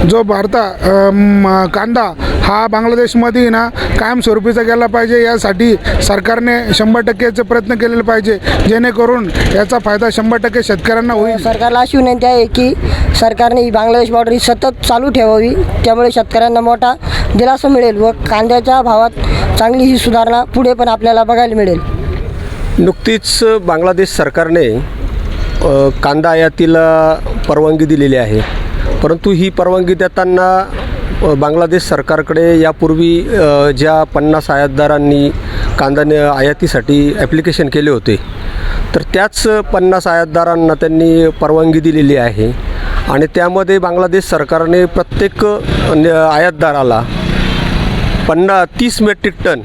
जो कांदा हा बांगलादेशमध्ये ना कायमस्वरूपीचा गेला पाहिजे, यासाठी सरकारने 100% प्रयत्न केलेले पाहिजे, जेणेकरून याचा फायदा 100% शेतकऱ्यांना होईल। सरकारला अशी विनंती आहे की सरकारने ही बांगलादेश बॉर्डर ही सतत चालू ठेवावी, त्यामुळे शेतकऱ्यांना मोठा दिलासा मिळेल व कांद्याच्या भावात चांगली ही सुधारणा पुढे पण आपल्याला बघायला मिळेल। नुकतीच बांगलादेश सरकारने कांदा आयातीला परवानगी दिलेली आहे, परंतु ही परवानगी देताना बांगलादेश सरकारकडे यापूर्वी ज्या 50 आयातदारांनी कांदा आयातीसाठी ॲप्लिकेशन केले होते, तर त्याच 50 आयातदारांना त्यांनी परवानगी दिलेली आहे आणि त्यामध्ये बांगलादेश सरकारने प्रत्येक आयातदाराला 30 मेट्रिक टन,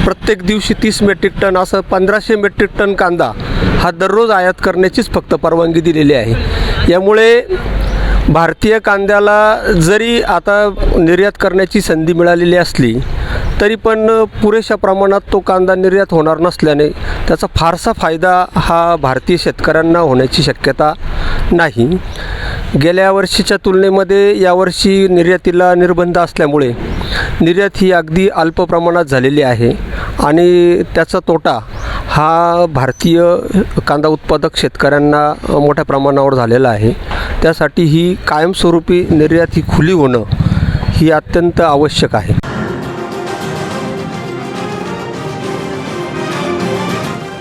प्रत्येक दिवशी 30 मेट्रिक टन असं 1500 मेट्रिक टन कांदा हा दररोज आयात करण्याचीच फक्त परवानगी दिलेली आहे। यामुळे भारतीय कांद्याला जरी आता निर्यात करण्याची संधी मिळालेली असली तरी पण पुरेशा प्रमाणात तो कांदा निर्यात होणार नसल्याने त्याचा फारसा फायदा हा भारतीय शेतकऱ्यांना होण्याची शक्यता नाही। गेल्या वर्षीच्या तुलनेमध्ये यावर्षी निर्यातीला निर्बंध असल्यामुळे निर्यात ही अगदी अल्प प्रमाणात झालेली आहे आणि त्याचा तोटा हा भारतीय कांदा उत्पादक शेतकऱ्यांना मोठ्या प्रमाणावर झालेला आहे। त्यासाठी ही कायमस्वरूपी निर्यात ही खुली होणं ही अत्यंत आवश्यक आहे।